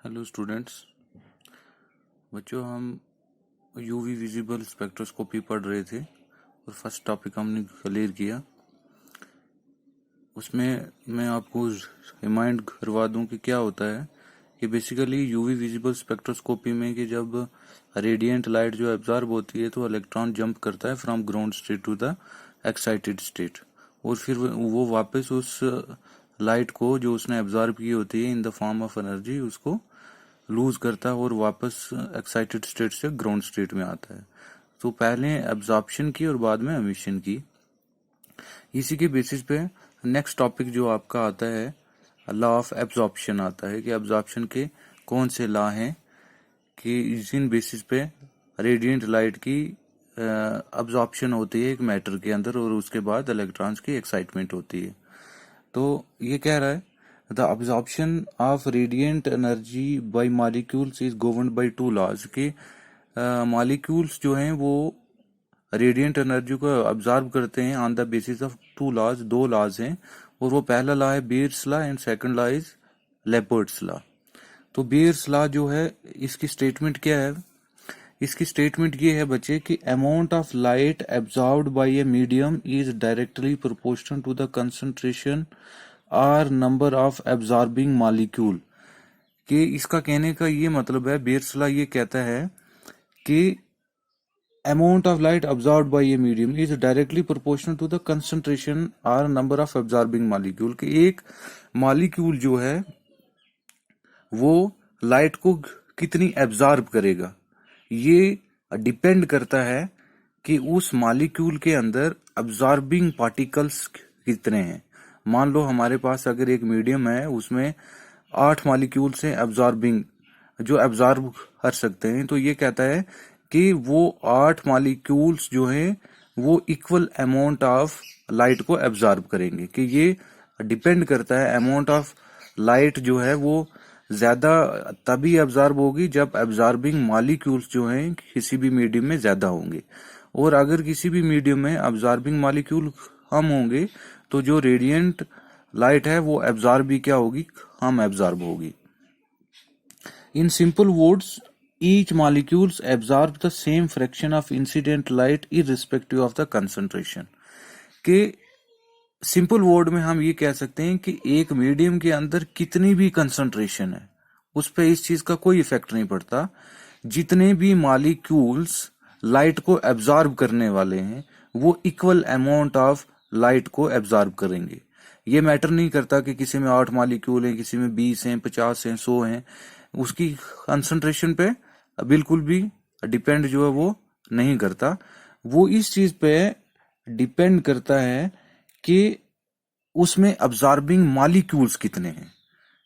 Hello students. बच्चों, हम UV visible spectroscopy पढ़ रहे थे और फर्स्ट टॉपिक हमने क्लियर किया। उसमें मैं आपको रिमाइंड करवा दूं कि क्या होता है कि बेसिकली यूवी विजिबल स्पेक्ट्रोस्कोपी में कि जब रेडिएंट लाइट जो एब्जॉर्ब होती है तो इलेक्ट्रॉन जंप करता है from ground state to the excited state, और फिर वो वापस उस लाइट को जो उसने एब्जॉर्ब की होती है in the form of energy उसको लूज करता है और वापस एक्साइटेड स्टेट से ग्राउंड स्टेट में आता है। तो पहले एब्जॉर्प्शन की और बाद में एमिशन की। इसी के बेसिस पे नेक्स्ट टॉपिक जो आपका आता है लॉ ऑफ एब्जॉर्प्शन आता है कि एब्जॉर्प्शन के कौन से लॉ हैं कि जिन बेसिस पे रेडिएंट लाइट की एब्जॉर्प्शन होती है एक मैटर के अंदर और उसके बाद इलेक्ट्रॉन्स की एक्साइटमेंट होती है। तो ये कह रहा है the absorption of radiant energy by molecules is governed by two laws कि मॉलिक्यूल्स जो हैं वो रेडिएंट एनर्जी को अब्जॉर्ब करते हैं on the basis of two laws, दो लॉज हैं, और वो पहला लॉ है Beer's law and second law is leopard's law. तो बीयर्स लॉ जो है इसकी स्टेटमेंट क्या है? इसकी स्टेटमेंट ये है बच्चे कि amount of light absorbed by a medium is directly proportional to the concentration और नंबर ऑफ एब्जॉर्बिंग मॉलिक्यूल। कि इसका कहने का ये मतलब है, बीयर्स लॉ ये कहता है कि amount of light absorbed by a medium is directly proportional to the concentration और नंबर ऑफ एब्जॉर्बिंग मॉलिक्यूल। कि एक मॉलिक्यूल जो है वो लाइट को कितनी एब्जॉर्ब करेगा ये डिपेंड करता है कि उस मॉलिक्यूल के अंदर एब्जॉर्बिंग पार्टिकल्स कितने हैं। मान लो हमारे पास अगर एक मीडियम है उसमें 8 मॉलिक्यूल्स हैं एब्जॉर्बिंग, जो एब्जॉर्ब कर सकते हैं, तो ये कहता है कि वो 8 मॉलिक्यूल्स जो हैं वो इक्वल अमाउंट ऑफ लाइट को एब्जॉर्ब करेंगे। कि ये डिपेंड करता है, अमाउंट ऑफ लाइट जो है वो ज्यादा तभी एब्जॉर्ब होगी जब एब्जॉर्बिंग मॉलिक्यूल्स जो हैं किसी भी मीडियम में ज्यादा होंगे, और अगर किसी भी मीडियम में एब्जॉर्बिंग मॉलिक्यूल कम होंगे तो जो रेडिएंट लाइट है वो एब्जॉर्ब भी क्या होगी? कम एब्जॉर्ब होगी। In simple words each molecules absorb the same fraction of incident light irrespective of the concentration। के सिंपल वर्ड में हम ये कह सकते हैं कि एक मीडियम के अंदर कितनी भी कंसंट्रेशन है उस पर इस चीज का कोई इफेक्ट नहीं पड़ता। जितने भी मॉलिक्यूल्स लाइट को एब्जॉर्ब करने वाले हैं वो इक्वल अमाउंट ऑफ लाइट को एब्जॉर्ब करेंगे। ये मैटर नहीं करता कि किसी में 8 मॉलिक्यूल हैं, किसी में 20 हैं, 50 हैं, 100 हैं, उसकी कंसंट्रेशन पे बिल्कुल भी डिपेंड जो है वो नहीं करता। वो इस चीज पे डिपेंड करता है कि उसमें एब्जॉर्बिंग मॉलिक्यूल्स कितने हैं।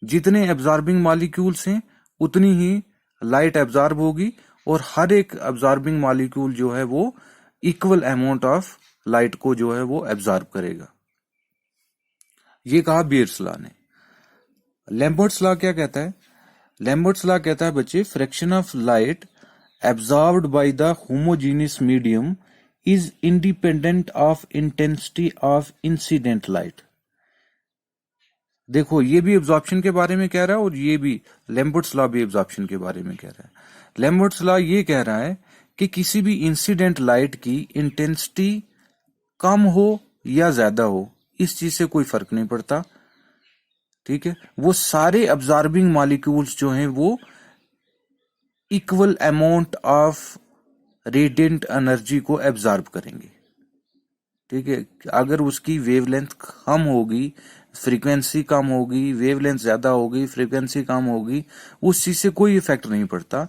जितने एब्जॉर्बिंग मॉलिक्यूल्स हैं उतनी ही लाइट एब्जॉर्ब होगी, और हर एक एब्जॉर्बिंग मॉलिक्यूल जो है वो इक्वल अमाउंट ऑफ लाइट को जो है वो एब्जॉर्ब करेगा। ये कहा बीयर्स लॉ ने। लैम्बर्ट्स लॉ क्या कहता है? लैम्बर्ट्स लॉ कहता है बच्चे fraction of light absorbed by the homogeneous medium is independent of intensity of incident light. देखो, ये भी एब्जॉर्प्शन के बारे में कह रहा है और ये भी लैम्बर्ट्स लॉ भी एब्जॉर्प्शन के बारे में कह रहा है। लैम्बर्ट्स लॉ ये कह रहा है कि किसी भी इंसिडेंट लाइट की इंटेंसिटी कम हो या ज्यादा हो इस चीज से कोई फर्क नहीं पड़ता। ठीक है, वो सारे एब्जॉर्बिंग मॉलिक्यूल्स जो हैं वो equal amount of radiant energy को एब्जॉर्ब करेंगे। ठीक है, अगर उसकी वेवलेंथ कम होगी, फ्रीक्वेंसी कम होगी, वेवलेंथ ज्यादा होगी, फ्रीक्वेंसी कम होगी, उस चीज से कोई इफेक्ट नहीं पड़ता।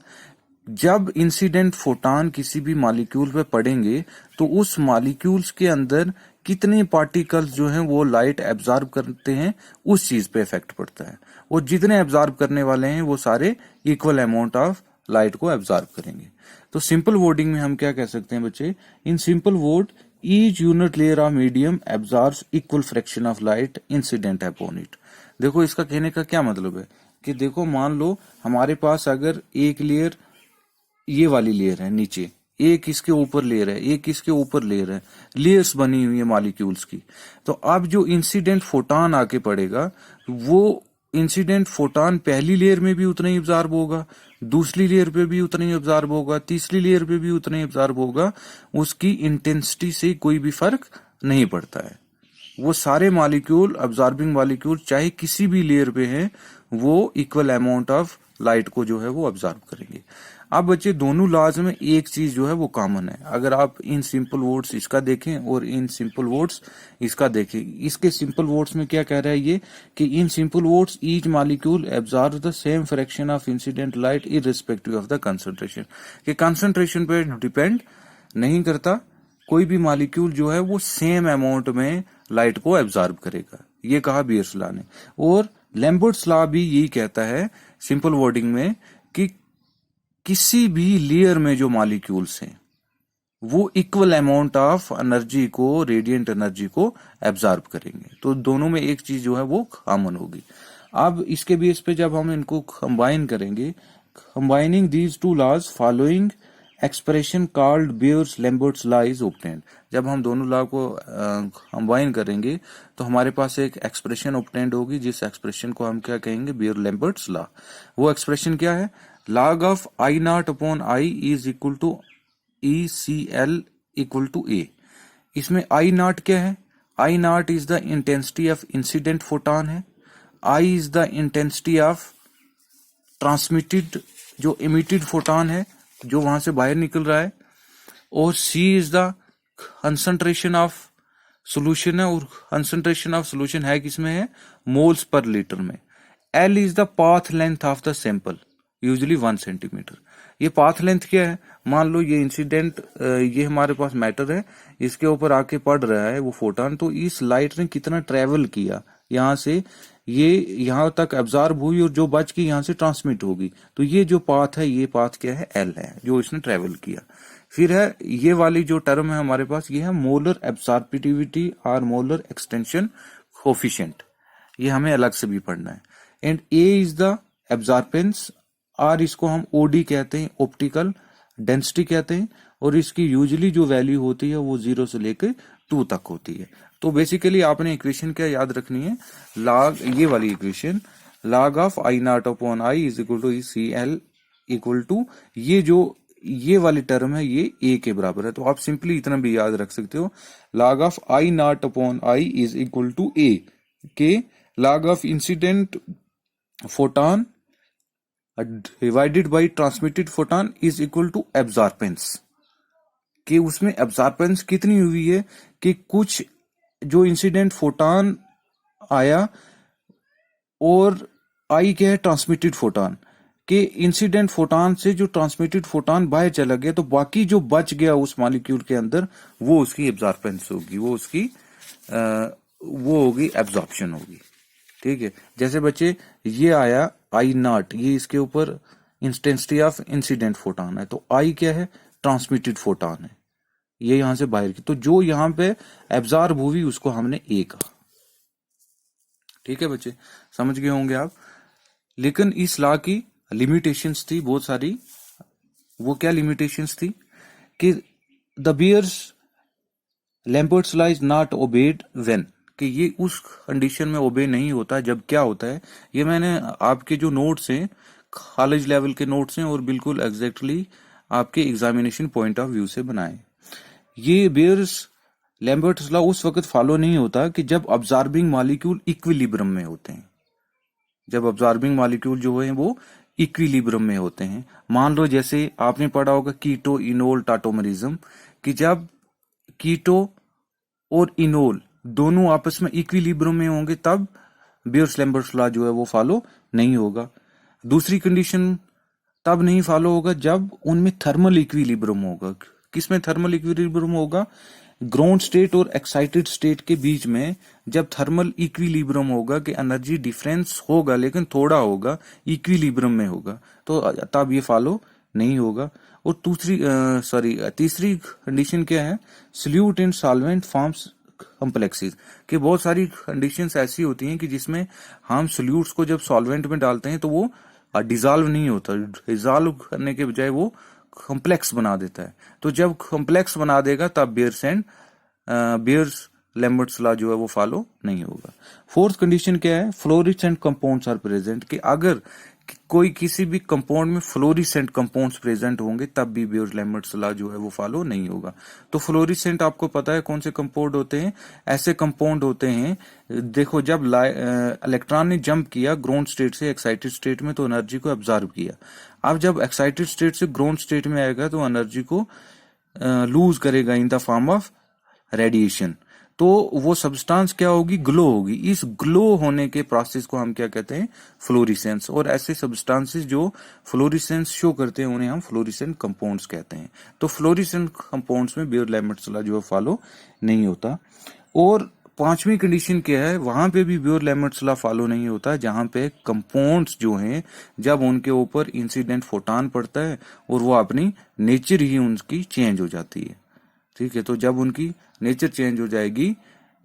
जब इंसिडेंट फोटॉन किसी भी मॉलिक्यूल पे पड़ेंगे तो उस मॉलिक्यूल्स के अंदर कितने पार्टिकल्स जो हैं वो लाइट एब्जॉर्ब करते हैं उस चीज पे इफेक्ट पड़ता है, और जितने एब्जॉर्ब करने वाले हैं वो सारे इक्वल अमाउंट ऑफ लाइट को एब्जॉर्ब करेंगे। तो सिंपल वर्डिंग में हम क्या कह सकते हैं बच्चे? In simple word each unit layer of medium absorbs equal fraction of light incident upon it. देखो, इसका कहने का क्या मतलब है कि देखो, मान लो हमारे पास अगर एक लेयर, ये वाली लेयर है नीचे, एक इसके ऊपर लेयर है, एक इसके ऊपर लेयर है, लेयर्स बनी हुई है मॉलिक्यूल्स की, तो अब जो इंसिडेंट फोटॉन आके पड़ेगा वो इंसिडेंट फोटॉन पहली लेयर में भी उतना ही एब्जॉर्ब होगा, दूसरी लेयर पे भी उतना ही एब्जॉर्ब होगा, तीसरी लेयर पे भी उतना ही एब्जॉर्ब होगा, उसकी इंटेंसिटी से कोई भी फर्क नहीं पड़ता है। वो सारे मॉलिक्यूल, अब्जॉर्बिंग मॉलिक्यूल चाहे किसी भी लेयर पे हैं, वो इक्वल अमाउंट ऑफ लाइट को जो है वो अब्जॉर्ब करेंगे। अब बच्चे दोनों लॉज में एक चीज जो है वो कॉमन है। अगर आप इन सिंपल वर्ड्स इसका देखें और इन सिंपल वर्ड्स इसका देखें, इसके सिंपल वर्ड्स में क्या कह रहा है ये कि in simple words each molecule absorb the same fraction of incident light irrespective of the concentration. कि कंसंट्रेशन पे डिपेंड नहीं करता, कोई भी मॉलिक्यूल जो है वो सेम अमाउंट में लाइट को एब्जॉर्ब करेगा, ये कहा बियर्स लॉ ने। और लैम्बर्ट्स लॉ भी यही कहता है सिंपल वर्डिंग में कि किसी भी लेयर में जो मॉलिक्यूल्स हैं वो इक्वल अमाउंट ऑफ एनर्जी को, रेडिएंट एनर्जी को एब्जॉर्ब करेंगे। तो दोनों में एक चीज जो है वो कॉमन होगी। अब इसके बेस पे जब हम इनको कंबाइन करेंगे, combining these two laws following expression called Beer's Lambert's law is obtained. जब हम दोनों लॉ को कंबाइन करेंगे तो हमारे पास एक एक्सप्रेशन ऑब्टेन्ड होगी, जिस एक्सप्रेशन को हम क्या कहेंगे, बियर लैम्बर्ट्स लॉ। वो एक्सप्रेशन क्या है, log of I naught upon I is equal to ECL equal to A। इसमें I naught क्या है, I naught is the intensity of incident photon है, I is the intensity of transmitted जो emitted photon है जो वहां से बाहर निकल रहा है, और C is the concentration of solution है, और concentration of solution है किसमें है, मोल्स पर लीटर में। L is the path length of the sample, usually 1 centimetre. ये पाथ लेंथ क्या है, मान लो ये इंसिडेंट, ये हमारे पास मैटर है, इसके ऊपर आके पड़ रहा है वो फोटोन, तो इस लाइट ने कितना ट्रेवल किया यहाँ से, ये यहाँ तक एब्जॉर्ब हुई और जो बच के यहाँ से ट्रांसमिट होगी, तो ये जो पाथ है, ये पाथ क्या है, एल है, जो इसने ट्रेवल किया। फिर है ये वाली जो टर्म है हमारे पास, ये है मोलर एब्सॉर्बिटिविटी और मोलर एक्सटेंशन कोफिशिएंट, ये हमें अलग से भी पढ़ना है। And A is the absorbance, और इसको हम ओडी कहते हैं, ऑप्टिकल डेंसिटी कहते हैं, और इसकी यूजुअली जो वैल्यू होती है वो 0 से लेकर 2 तक होती है। तो बेसिकली आपने इक्वेशन क्या याद रखनी है, लॉग, ये वाली equation, log of I naught upon I is equal to C L equal to, ये जो ये वाली टर्म है ये ए के बराबर है। तो आप सिंपली इतना भी याद रख सकते हो, log of I naught upon I is equal to A के log of incident photon divided by transmitted photon is equal to absorbance. कि उसमें एब्जॉर्बेंस कितनी हुई है कि कुछ जो इंसिडेंट फोटॉन आया और आई क्या है, ट्रांसमिटेड फोटॉन, के इंसिडेंट फोटॉन से जो ट्रांसमिटेड फोटॉन बाहर चला गया, तो बाकी जो बच गया उस मॉलिक्यूल के अंदर वो उसकी एब्जॉर्बेंस होगी, वो उसकी वो होगी एब्जॉर्प्शन होगी। ठीक है, जैसे बच्चे ये आया आई नॉट, ये इसके ऊपर इंटेंसिटी ऑफ इंसिडेंट फोटॉन है, तो आई क्या है, ट्रांसमिटेड फोटॉन है, ये यहां से बाहर की, तो जो यहां पे एब्जॉर्ब हुई उसको हमने ए कहा। ठीक है बच्चे, समझ गए होंगे आप। लेकिन इस लॉ की लिमिटेशंस थी बहुत सारी। वो क्या लिमिटेशंस थी कि the Beer's Lambert's law is not obeyed when, कि ये उस कंडीशन में ओबे नहीं होता जब क्या होता है, ये मैंने आपके जो नोट्स हैं कॉलेज लेवल के नोट्स हैं और बिल्कुल एग्जैक्टली आपके एग्जामिनेशन पॉइंट ऑफ व्यू से बनाए। ये बियर्स लैम्बर्ट्स लॉ उस वक्त फॉलो नहीं होता कि जब अब्जॉर्बिंग मॉलिक्यूल इक्विलिब्रियम में होते हैं, जब अब्जॉर्बिंग मॉलिक्यूल जो है वो इक्विलिब्रियम में होते हैं। मान लो जैसे आपने पढ़ा होगा कीटो इनोल टाटोमरिज्म, कि जब कीटो और इनोल दोनों आपस में इक्विलिब्रियम में होंगे तब बियर्स लैम्बर्ट्स लॉ जो है वो फॉलो नहीं होगा। दूसरी कंडीशन तब नहीं फॉलो होगा जब उनमें थर्मल इक्विलिब्रियम होगा। किसमें थर्मल इक्विलिब्रियम होगा, ग्राउंड स्टेट और एक्साइटेड स्टेट के बीच में जब थर्मल इक्विलिब्रियम होगा कि एनर्जी डिफरेंस होगा लेकिन थोड़ा होगा, इक्विलिब्रियम में होगा, तो तब ये फॉलो नहीं होगा। और तीसरी कंडीशन क्या है, solute in solvent forms complexes, कि बहुत सारी कंडीशंस ऐसी होती हैं कि जिसमें हम सोल्यूट्स को जब सॉल्वेंट में डालते हैं तो वो डिजॉल्व नहीं होता, डिजॉल्व करने के बजाय वो कॉम्प्लेक्स बना देता है। तो जब कॉम्प्लेक्स बना देगा तब बियर्स लैम्बर्ट्स लॉ जो है वो फॉलो नहीं होगा। फोर्थ कंडीशन क्या है, फ्लोरिसेंट कंपाउंड्स आर प्रेजेंट, कि अगर कोई किसी भी कंपाउंड में फ्लोरिसेंट कंपाउंड्स प्रेजेंट होंगे तब भी बियर्स-लैम्बर्ट्स लॉ जो है वो फॉलो नहीं होगा। तो फ्लोरिसेंट आपको पता है कौन से कंपाउंड होते हैं, ऐसे कंपाउंड होते हैं, देखो जब इलेक्ट्रॉन ने जंप किया ग्राउंड स्टेट से एक्साइटेड स्टेट में तो एनर्जी को एब्जॉर्ब किया। अब जब एक्साइटेड स्टेट से ग्राउंड स्टेट में आएगा तो एनर्जी को लूज करेगा in the form of radiation. तो वो सब्सटेंस क्या होगी, ग्लो होगी। इस ग्लो होने के प्रोसेस को हम क्या कहते हैं, फ्लोरिसेंस। और ऐसे सब्सटेंसेस जो फ्लोरिसेंस शो करते हैं उन्हें हम फ्लोरिसेंट कंपाउंड्स कहते हैं। तो फ्लोरिसेंट कंपाउंड्स में बियर्स-लैम्बर्ट्स लॉ जो है फॉलो नहीं होता। और पांचवी कंडीशन क्या है, वहां पे भी बियर्स-लैम्बर्ट्स लॉ फॉलो नहीं होता जहां पे कंपाउंड्स जो हैं जब उनके ऊपर इंसिडेंट फोटॉन पड़ता है और वो अपनी नेचर ही उनकी चेंज हो जाती है। ठीक है, तो जब उनकी नेचर चेंज हो जाएगी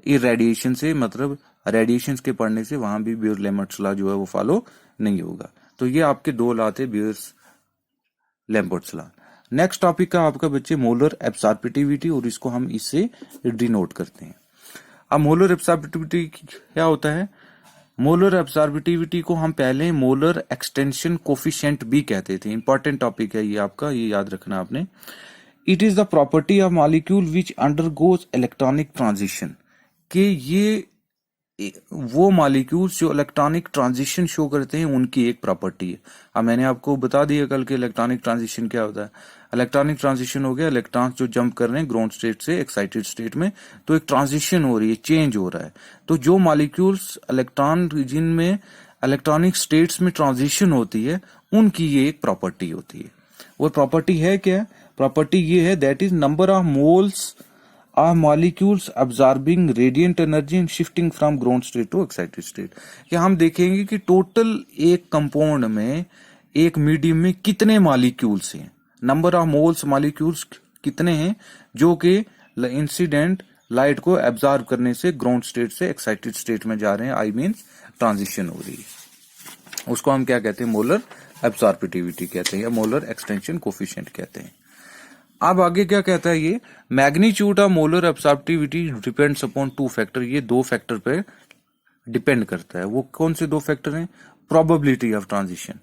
इरेडिएशन से, मतलब रेडिएशन के पड़ने से, वहां भी बियर्स-लैम्बर्ट्स लॉ जो है वो फॉलो नहीं होगा। तो ये आपके दो लॉ थे बियर्स-लैम्बर्ट्स लॉ। नेक्स्ट टॉपिक का आपका बच्चे मोलर एब्सॉर्बिटिविटी, और इसको हम इससे डिनोट करते हैं। अब मोलर एब्सॉर्बिटिविटी क्या होता है, मोलर एब्सॉर्बिटिविटी को हम पहले मोलर एक्सटेंशन कोफिशिएंट भी कहते थे। इंपॉर्टेंट टॉपिक है ये आपका, ये याद रखना आपने। It is the property of molecule which undergoes electronic transition, कि ये वो मॉलिक्यूल्स जो इलेक्ट्रॉनिक ट्रांजिशन शो करते हैं उनकी एक प्रॉपर्टी है। अब मैंने आपको बता दिया कल के इलेक्ट्रॉनिक ट्रांजिशन क्या होता है। इलेक्ट्रॉनिक ट्रांजिशन हो गया इलेक्ट्रॉन्स जो जंप कर रहे हैं ग्राउंड स्टेट से एक्साइटेड स्टेट में, तो एक ट्रांजिशन हो रही है, चेंज हो रहा है। तो जो मॉलिक्यूल्स इलेक्ट्रॉन जिनमें इलेक्ट्रॉनिक स्टेट्स में ट्रांजिशन होती है उनकी ये एक प्रॉपर्टी होती है। वो प्रॉपर्टी है क्या, प्रॉपर्टी ये है that is number of moles of molecules absorbing radiant energy and shifting from ground state to excited state. कि हम देखेंगे कि टोटल एक कंपाउंड में, एक मीडियम में कितने मॉलिक्यूल्स हैं, नंबर ऑफ मोल्स मॉलिक्यूल्स कितने हैं जो कि इंसिडेंट लाइट को एब्जॉर्ब करने से ग्राउंड स्टेट से एक्साइटेड स्टेट में जा रहे हैं, आई मीन ट्रांजिशन हो रही है। उसको हम क्या कहते हैं, मोलर एब्सॉर्बिटिविटी कहते हैं या मोलर एक्सटेंशन कोफिशिएंट कहते हैं। अब आगे क्या कहता है ये, magnitude of molar absorptivity depends upon two factor. ये दो फैक्टर पे डिपेंड करता है। वो कौन से दो फैक्टर हैं, प्रोबेबिलिटी ऑफ ट्रांजिशन,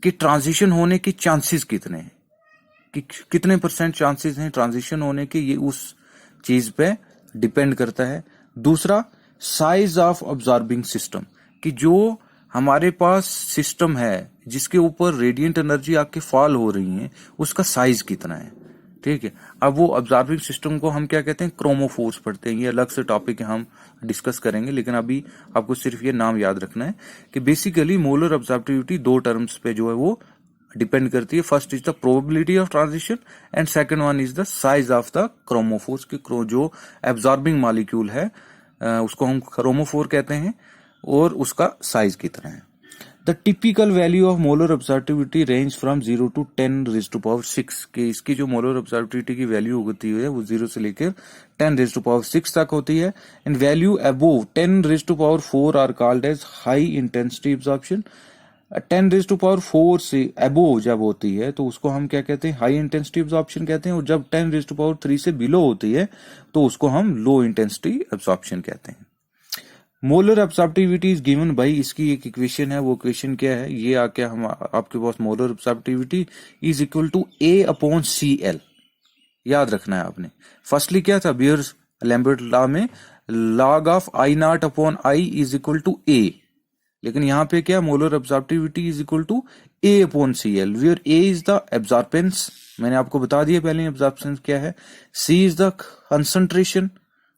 कि ट्रांजिशन होने के चांसेस कितने हैं, कि कितने % चांसेस हैं ट्रांजिशन होने के, ये उस चीज पे डिपेंड करता है। दूसरा साइज ऑफ ऑब्जॉर्बिंग सिस्टम, कि जो हमारे पास सिस्टम है जिसके ऊपर रेडिएंट एनर्जी आके फॉल हो रही है उसका साइज कितना है। ठीक है, अब वो ऑब्जॉर्बिंग सिस्टम को हम क्या कहते हैं, क्रोमोफोर्स पढ़ते हैं। ये अलग से टॉपिक है, हम डिस्कस करेंगे, लेकिन अभी आपको सिर्फ ये नाम याद रखना है कि बेसिकली मोलर ऑब्जॉर्बिटिविटी दो टर्म्स पे जो है वो डिपेंड करती है। First is the probability of transition and second one is the size of the chromophores, कि जो एब्जॉर्बिंग मॉलिक्यूल है उसको हम क्रोमोफोर कहते हैं और उसका साइज कितना है। The typical value of molar absorptivity range from 0 to 10⁶, कि इसकी जो मोलर ऑब्जॉर्बिटिविटी की वैल्यू होती है वो 0 से लेकर 10⁶ तक होती है। And value above 10⁴ are called as high intensity absorption. 10⁴ से अबोव जब होती है तो उसको हम क्या कहते हैं, हाई इंटेंसिटी एब्जॉर्प्शन कहते हैं, और जब 10⁻³ से बिलो होती है तो उसको हम लो इंटेंसिटी एब्जॉर्प्शन कहते हैं। Molar absorptivity is given by, इसकी एक इक्वेशन है, वो इक्वेशन क्या है, ये आके हम आपके पास molar absorptivity is equal to A/CL। याद रखना है आपने। फर्स्टली क्या था, बियर्स-लैम्बर्ट लॉ में log of I0/I is equal to A, लेकिन यहाँ पे क्या, molar absorptivity is equal to A/CL, where A is the absorbance, मैंने आपको बता दिया पहले एब्जॉर्बेंस क्या है, C इज द कंसंट्रेशन,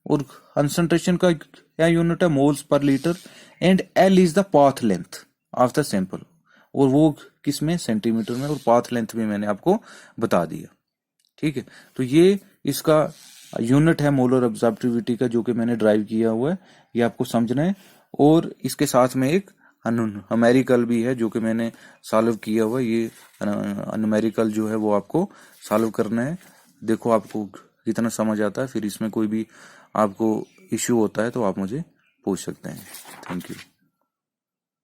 और कंसंट्रेशन का क्या यूनिट है, moles per litre, and L is the path length of the sample, और वो किस में, सेंटीमीटर में, और पाथ लेंथ भी मैंने आपको बता दिया। ठीक है, तो ये इसका यूनिट है मोलर एब्सॉर्बिटिविटी का, जो कि मैंने ड्राइव किया हुआ है, ये आपको समझना है। और इसके साथ में एक न्यूमेरिकल भी है जो कि मैंने सॉल्व किया हुआ है। ये न्यूमेरिकल जो है वो आपको सॉल्व करना है। देखो आपको कितना समझ आता है, फिर इसमें कोई भी आपको इश्यू होता है तो आप मुझे पूछ सकते हैं। Thank you.